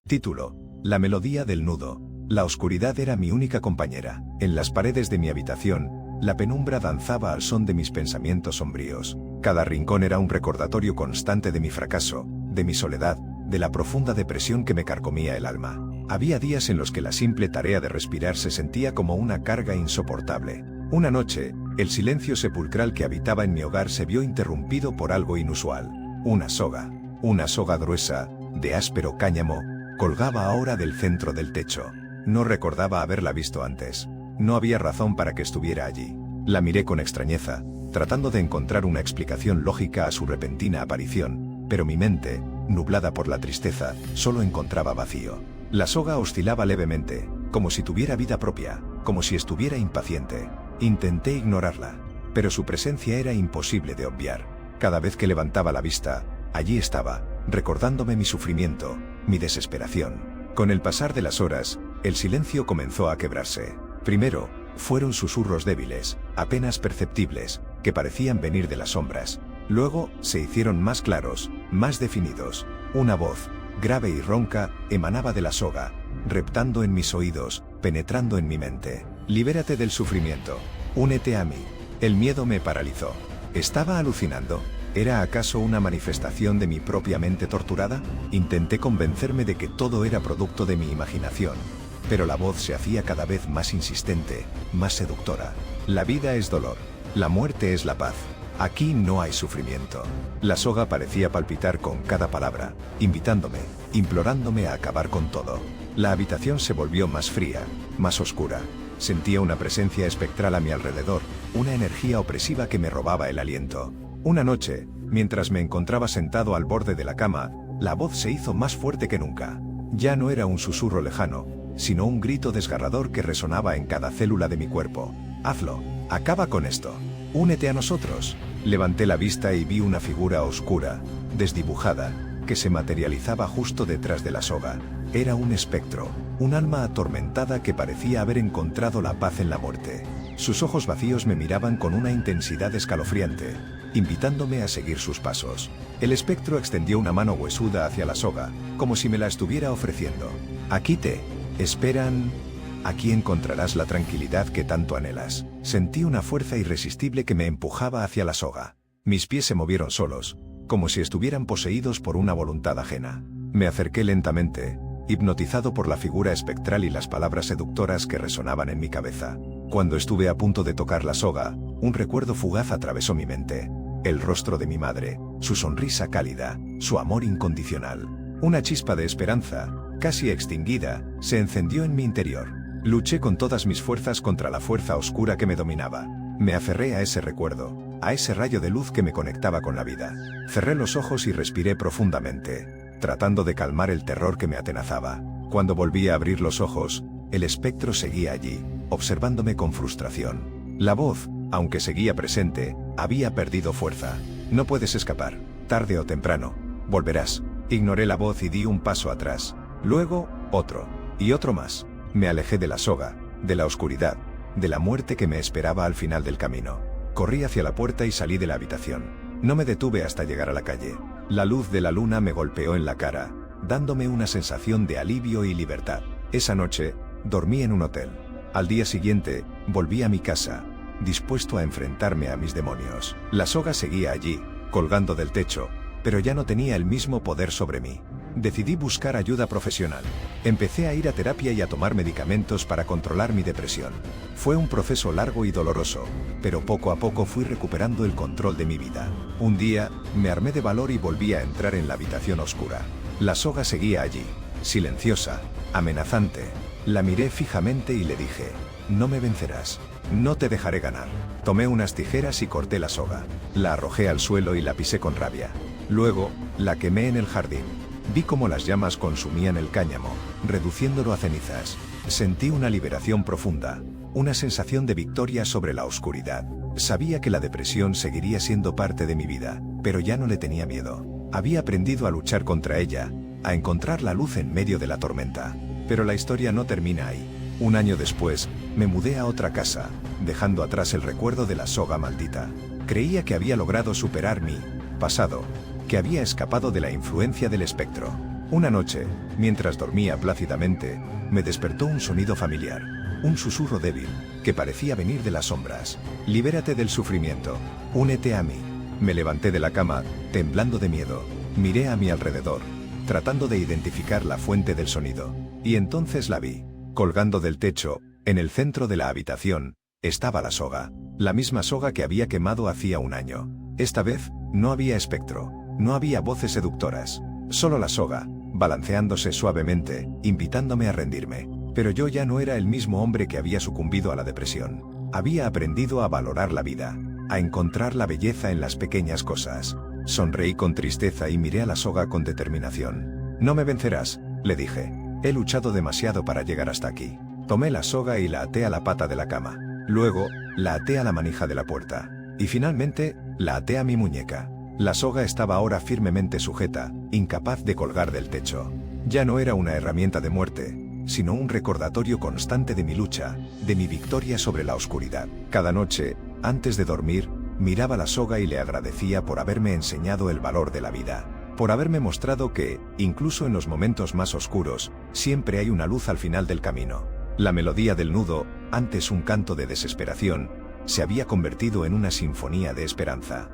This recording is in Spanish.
Título: La melodía del nudo. La oscuridad era mi única compañera. En las paredes de mi habitación, la penumbra danzaba al son de mis pensamientos sombríos. Cada rincón era un recordatorio constante de mi fracaso, de mi soledad, de la profunda depresión que me carcomía el alma. Había días en los que la simple tarea de respirar se sentía como una carga insoportable. Una noche, el silencio sepulcral que habitaba en mi hogar se vio interrumpido por algo inusual. Una soga gruesa, de áspero cáñamo, colgaba ahora del centro del techo. No recordaba haberla visto antes. No había razón para que estuviera allí. La miré con extrañeza, tratando de encontrar una explicación lógica a su repentina aparición, pero mi mente, nublada por la tristeza, solo encontraba vacío. La soga oscilaba levemente, como si tuviera vida propia, como si estuviera impaciente. Intenté ignorarla, pero su presencia era imposible de obviar. Cada vez que levantaba la vista, allí estaba, recordándome mi sufrimiento, mi desesperación. Con el pasar de las horas, el silencio comenzó a quebrarse. Primero, fueron susurros débiles, apenas perceptibles, que parecían venir de las sombras. Luego, se hicieron más claros, más definidos. Una voz, grave y ronca, emanaba de la soga, reptando en mis oídos, penetrando en mi mente. Libérate del sufrimiento. Únete a mí. El miedo me paralizó. ¿Estaba alucinando? ¿Era acaso una manifestación de mi propia mente torturada? Intenté convencerme de que todo era producto de mi imaginación, pero la voz se hacía cada vez más insistente, más seductora. La vida es dolor, la muerte es la paz. Aquí no hay sufrimiento. La soga parecía palpitar con cada palabra, invitándome, implorándome a acabar con todo. La habitación se volvió más fría, más oscura. Sentía una presencia espectral a mi alrededor, una energía opresiva que me robaba el aliento. Una noche, mientras me encontraba sentado al borde de la cama, la voz se hizo más fuerte que nunca. Ya no era un susurro lejano, sino un grito desgarrador que resonaba en cada célula de mi cuerpo. Hazlo, acaba con esto, únete a nosotros. Levanté la vista y vi una figura oscura, desdibujada, que se materializaba justo detrás de la soga. Era un espectro, un alma atormentada que parecía haber encontrado la paz en la muerte. Sus ojos vacíos me miraban con una intensidad escalofriante, invitándome a seguir sus pasos. El espectro extendió una mano huesuda hacia la soga, como si me la estuviera ofreciendo. Aquí te esperan. Aquí encontrarás la tranquilidad que tanto anhelas. Sentí una fuerza irresistible que me empujaba hacia la soga. Mis pies se movieron solos, como si estuvieran poseídos por una voluntad ajena. Me acerqué lentamente, hipnotizado por la figura espectral y las palabras seductoras que resonaban en mi cabeza. Cuando estuve a punto de tocar la soga, un recuerdo fugaz atravesó mi mente. El rostro de mi madre, su sonrisa cálida, su amor incondicional. Una chispa de esperanza, casi extinguida, se encendió en mi interior. Luché con todas mis fuerzas contra la fuerza oscura que me dominaba. Me aferré a ese recuerdo, a ese rayo de luz que me conectaba con la vida. Cerré los ojos y respiré profundamente, tratando de calmar el terror que me atenazaba. Cuando volví a abrir los ojos, el espectro seguía allí, observándome con frustración. La voz, aunque seguía presente, había perdido fuerza. No puedes escapar. Tarde o temprano, volverás. Ignoré la voz y di un paso atrás. Luego, otro. Y otro más. Me alejé de la soga, de la oscuridad, de la muerte que me esperaba al final del camino. Corrí hacia la puerta y salí de la habitación. No me detuve hasta llegar a la calle. La luz de la luna me golpeó en la cara, dándome una sensación de alivio y libertad. Esa noche, dormí en un hotel. Al día siguiente, volví a mi casa, dispuesto a enfrentarme a mis demonios. La soga seguía allí, colgando del techo, pero ya no tenía el mismo poder sobre mí. Decidí buscar ayuda profesional. Empecé a ir a terapia y a tomar medicamentos para controlar mi depresión. Fue un proceso largo y doloroso, pero poco a poco fui recuperando el control de mi vida. Un día, me armé de valor y volví a entrar en la habitación oscura. La soga seguía allí, silenciosa, amenazante. La miré fijamente y le dije: no me vencerás. No te dejaré ganar. Tomé unas tijeras y corté la soga. La arrojé al suelo y la pisé con rabia. Luego, la quemé en el jardín. Vi cómo las llamas consumían el cáñamo, reduciéndolo a cenizas. Sentí una liberación profunda, una sensación de victoria sobre la oscuridad. Sabía que la depresión seguiría siendo parte de mi vida, pero ya no le tenía miedo. Había aprendido a luchar contra ella, a encontrar la luz en medio de la tormenta. Pero la historia no termina ahí. Un año después, me mudé a otra casa, dejando atrás el recuerdo de la soga maldita. Creía que había logrado superar mi pasado, que había escapado de la influencia del espectro. Una noche, mientras dormía plácidamente, me despertó un sonido familiar, un susurro débil, que parecía venir de las sombras. Libérate del sufrimiento, únete a mí. Me levanté de la cama, temblando de miedo, miré a mi alrededor, tratando de identificar la fuente del sonido, y entonces la vi. Colgando del techo, en el centro de la habitación, estaba la soga, la misma soga que había quemado hacía un año. Esta vez, no había espectro, no había voces seductoras, solo la soga, balanceándose suavemente, invitándome a rendirme. Pero yo ya no era el mismo hombre que había sucumbido a la depresión. Había aprendido a valorar la vida, a encontrar la belleza en las pequeñas cosas. Sonreí con tristeza y miré a la soga con determinación. No me vencerás, le dije. He luchado demasiado para llegar hasta aquí. Tomé la soga y la até a la pata de la cama. Luego, la até a la manija de la puerta. Y finalmente, la até a mi muñeca. La soga estaba ahora firmemente sujeta, incapaz de colgar del techo. Ya no era una herramienta de muerte, sino un recordatorio constante de mi lucha, de mi victoria sobre la oscuridad. Cada noche, antes de dormir, miraba la soga y le agradecía por haberme enseñado el valor de la vida, por haberme mostrado que, incluso en los momentos más oscuros, siempre hay una luz al final del camino. La melodía del nudo, antes un canto de desesperación, se había convertido en una sinfonía de esperanza.